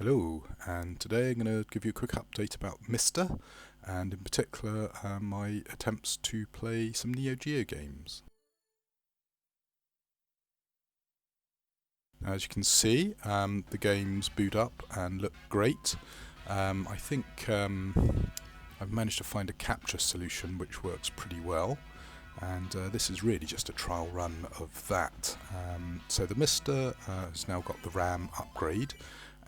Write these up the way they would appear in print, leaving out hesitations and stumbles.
Hello, and today I'm going to give you a quick update about MiSTer, and in particular my attempts to play some Neo Geo games. As you can see, the games boot up and look great. I think I've managed to find a capture solution which works pretty well, and this is really just a trial run of that. So the MiSTer has now got the RAM upgrade,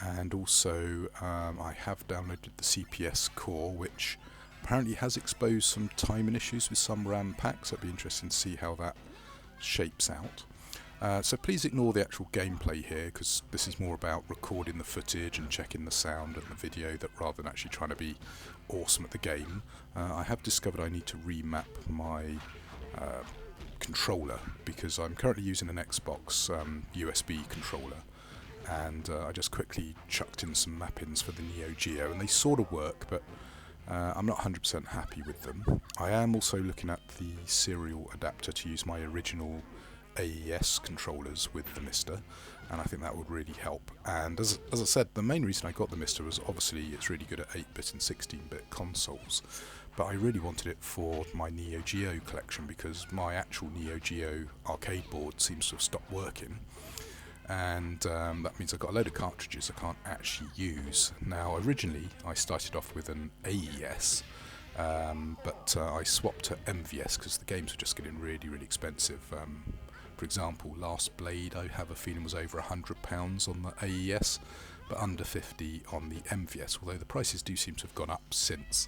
and also I have downloaded the CPS core, which apparently has exposed some timing issues with some RAM packs. It'd be interesting to see how that shapes out. So please ignore the actual gameplay here, because this is more about recording the footage and checking the sound and the video rather than actually trying to be awesome at the game. I have discovered I need to remap my controller, because I'm currently using an Xbox USB controller, and I just quickly chucked in some mappings for the Neo Geo, and they sort of work, but I'm not 100% happy with them. I am also looking at the serial adapter to use my original AES controllers with the MiSTer, and I think that would really help. And as I said, the main reason I got the MiSTer was obviously it's really good at 8-bit and 16-bit consoles, but I really wanted it for my Neo Geo collection, because my actual Neo Geo arcade board seems to have stopped working, and that means I've got a load of cartridges I can't actually use. Now originally I started off with an AES, but I swapped to MVS because the games were just getting really expensive. For example, Last Blade I have a feeling was over £100 on the AES, but under 50 on the MVS, although the prices do seem to have gone up since.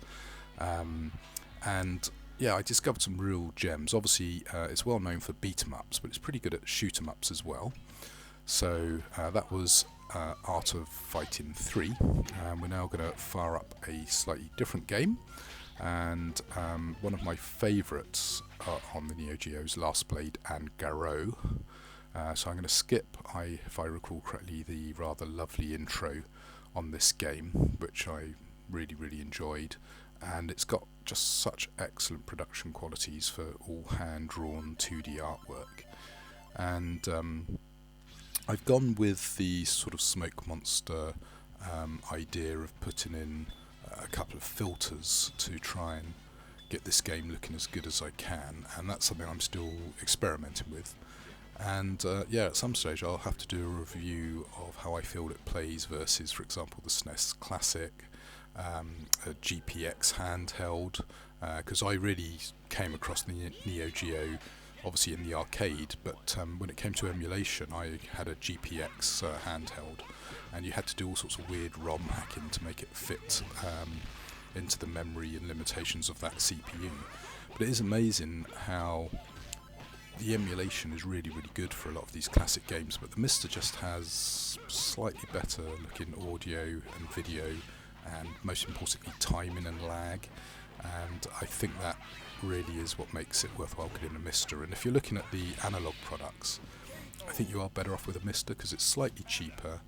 And yeah, I discovered some real gems. Obviously it's well known for beat-em-ups, but it's pretty good at shoot-em-ups as well. So that was Art of Fighting 3, and we're now going to fire up a slightly different game, and one of my favourites on the Neo Geo is Last Blade and Garou. So I'm going to skip, if I recall correctly, the rather lovely intro on this game, which I really enjoyed, and it's got just such excellent production qualities for all hand-drawn 2D artwork. And I've gone with the sort of smoke monster idea of putting in a couple of filters to try and get this game looking as good as I can, and that's something I'm still experimenting with. And yeah, at some stage I'll have to do a review of how I feel it plays versus, for example, the SNES Classic, a GPX handheld, because I really came across the Neo Geo obviously in the arcade, but when it came to emulation I had a GPX handheld, and you had to do all sorts of weird ROM hacking to make it fit into the memory and limitations of that CPU. But it is amazing how the emulation is really good for a lot of these classic games, but the MiSTer just has slightly better looking audio and video, and most importantly timing and lag, and I think that really is what makes it worthwhile getting a MiSTer. And if you're looking at the analog products, I think you are better off with a MiSTer because it's slightly cheaper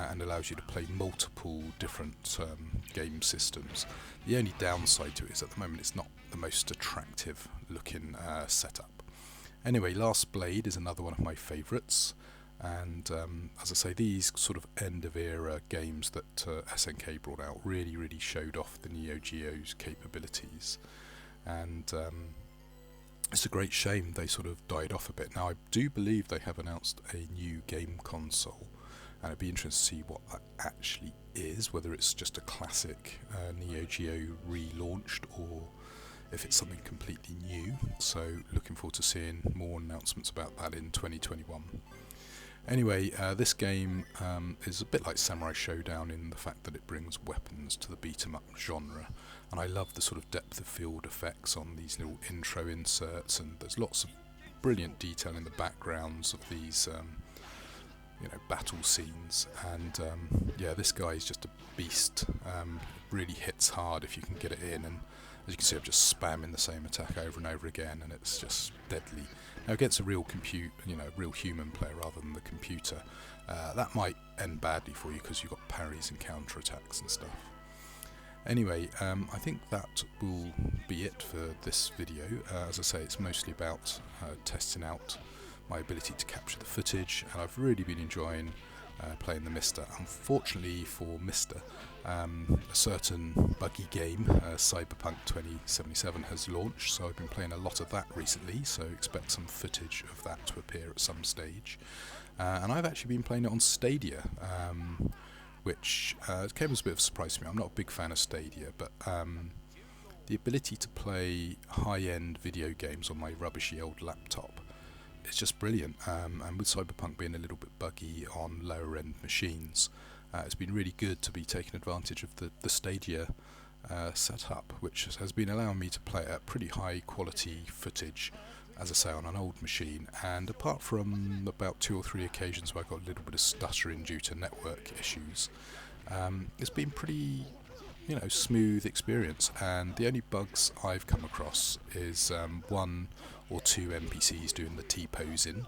and allows you to play multiple different game systems. The only downside to it is at the moment it's not the most attractive looking setup. Anyway, Last Blade is another one of my favourites, and as I say, these sort of end of era games that SNK brought out really showed off the Neo Geo's capabilities, and it's a great shame they sort of died off a bit. Now I do believe they have announced a new game console, and it'd be interesting to see what that actually is, whether it's just a classic Neo Geo relaunched or if it's something completely new. So looking forward to seeing more announcements about that in 2021. Anyway, this game is a bit like Samurai Showdown in the fact that it brings weapons to the beat-em-up genre, and I love the sort of depth of field effects on these little intro inserts, and there's lots of brilliant detail in the backgrounds of these battle scenes, and yeah, this guy is just a beast. Really hits hard if you can get it in, and as you can see I'm just spamming the same attack over and over again, and it's just deadly. Now against a real real human player rather than the computer, that might end badly for you because you've got parries and counter attacks and stuff. Anyway, I think that will be it for this video. As I say, it's mostly about testing out my ability to capture the footage, and I've really been enjoying playing the MiSTer. Unfortunately for MiSTer, a certain buggy game, Cyberpunk 2077, has launched, so I've been playing a lot of that recently, so expect some footage of that to appear at some stage. And I've actually been playing it on Stadia, which came as a bit of a surprise to me. I'm not a big fan of Stadia, but the ability to play high-end video games on my rubbishy old laptop is just brilliant, and with Cyberpunk being a little bit buggy on lower-end machines, it's been really good to be taking advantage of the Stadia setup, which has been allowing me to play at pretty high-quality footage, as I say, on an old machine. And apart from about 2 or 3 occasions where I got a little bit of stuttering due to network issues, it's been pretty, smooth experience. And the only bugs I've come across is 1 or 2 NPCs doing the T-posing,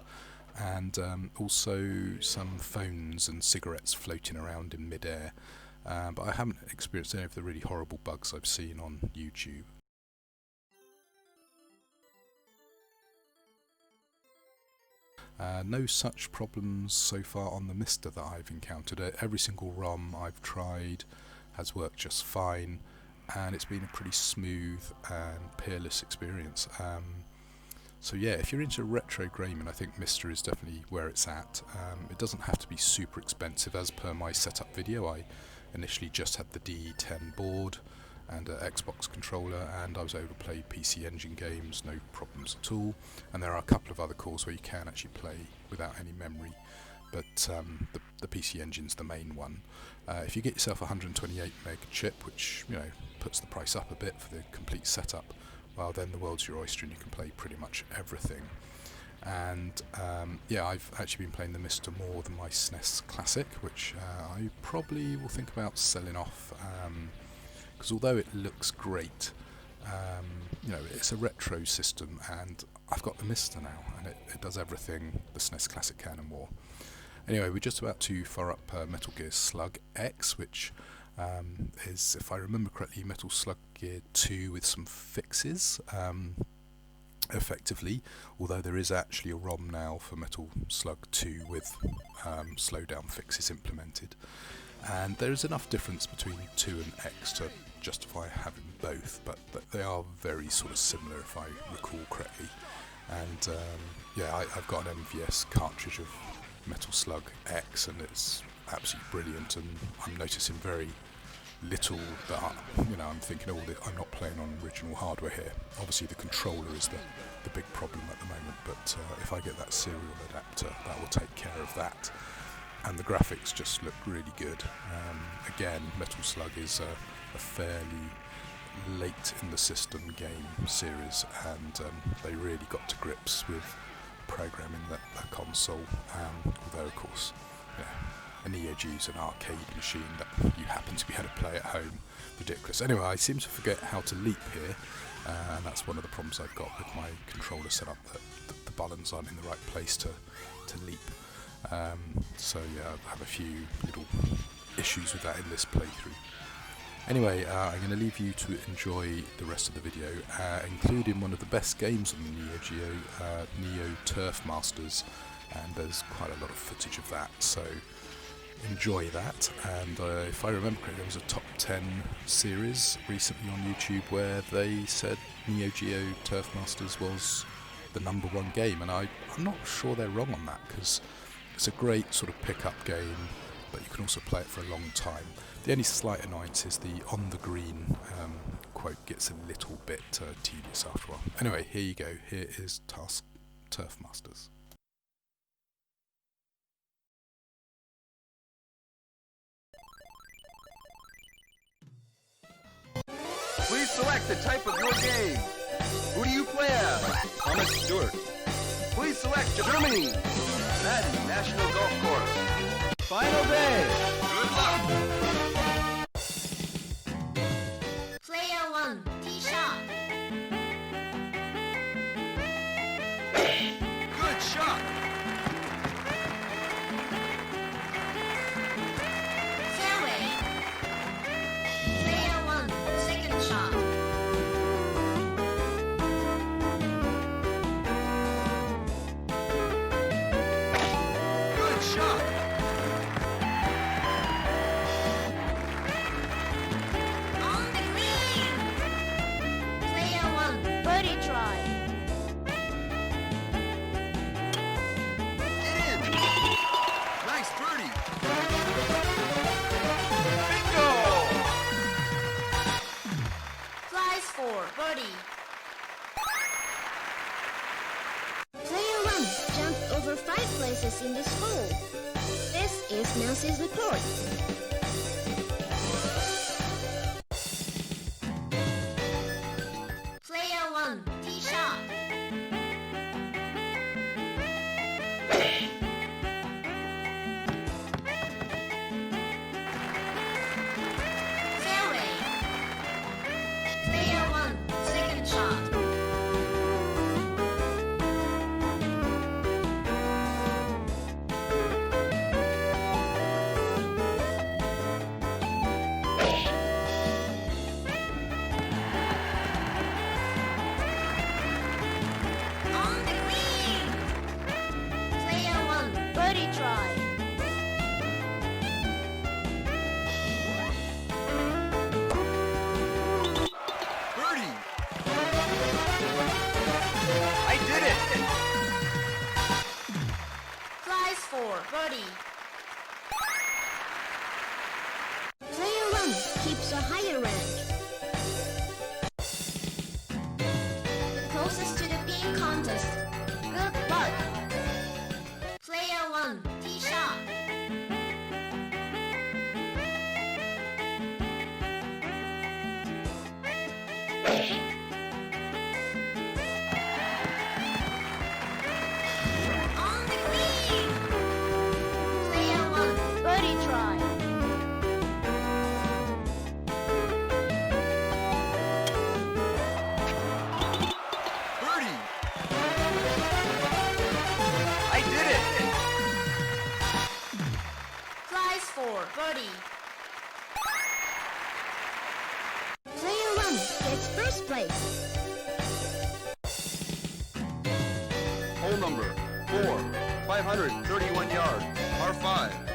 and also some phones and cigarettes floating around in mid-air. But I haven't experienced any of the really horrible bugs I've seen on YouTube. No such problems so far on the MiSTer that I've encountered. Every single ROM I've tried has worked just fine, and it's been a pretty smooth and peerless experience. So yeah, if you're into retro gaming, I think MiSTer is definitely where it's at. It doesn't have to be super expensive. As per my setup video, I initially just had the D10 board and an Xbox controller, and I was able to play PC Engine games, no problems at all. And there are a couple of other cores where you can actually play without any memory, but the PC Engine's the main one. If you get yourself a 128 meg chip, which puts the price up a bit for the complete setup, well, then the world's your oyster and you can play pretty much everything. And yeah, I've actually been playing the MiSTer more than my SNES Classic, which I probably will think about selling off, because although it looks great, it's a retro system, and I've got the MiSTer now, and it does everything the SNES Classic can and more. Anyway, we're just about to fire up Metal Gear Slug X, which is, if I remember correctly, Metal Slug Gear 2 with some fixes, effectively, although there is actually a ROM now for Metal Slug 2 with slowdown fixes implemented. And there is enough difference between 2 and X to justify having both, but they are very sort of similar if I recall correctly. And yeah, I've got an MVS cartridge of Metal Slug X, and it's absolutely brilliant, and I'm noticing very little that I'm thinking, I'm not playing on original hardware here. Obviously the controller is the big problem at the moment, but if I get that serial adapter, that will take care of that. And the graphics just look really good. Again, Metal Slug is a fairly late in the system game series, and they really got to grips with programming the console, although of course a Neo Geo is an arcade machine that you happen to be able to play at home. Ridiculous. Anyway, I seem to forget how to leap here, and that's one of the problems I've got with my controller setup, that the buttons aren't in the right place to leap. So yeah, I have a few little issues with that in this playthrough. Anyway, I'm going to leave you to enjoy the rest of the video, including one of the best games on the Neo Geo, Neo Turf Masters, and there's quite a lot of footage of that, so enjoy that. And if I remember correctly, there was a top 10 series recently on YouTube where they said Neo Geo Turf Masters was the #1 game, and I'm not sure they're wrong on that, because it's a great sort of pick-up game, but you can also play it for a long time. The only slight annoyance is the on the green quote gets a little bit tedious after a while. Anyway, here you go. Here is Turf Masters. Please select the type of your game. Who do you play as? Thomas Stewart. Please select Germany. Madden National Golf Course. Final day. Good luck. Player 1, tee shot. Good shot. Fairway. Player 1, second shot. Good shot. in the school. This is Nancy's report. Player 1, tee shot. Fairway. Player 1, second shot. On the green. Player 1, Birdie try. Birdie! I did it! flies 4, birdie. Player 1 keeps a higher rank. The closest to the pin contest. Good luck. Player 1, tee shot. On the green. Player 1, Birdie try. Birdie! I did it! flies 4, birdie. Player 1 gets first place. Hole number 4, 531 yards, par 5.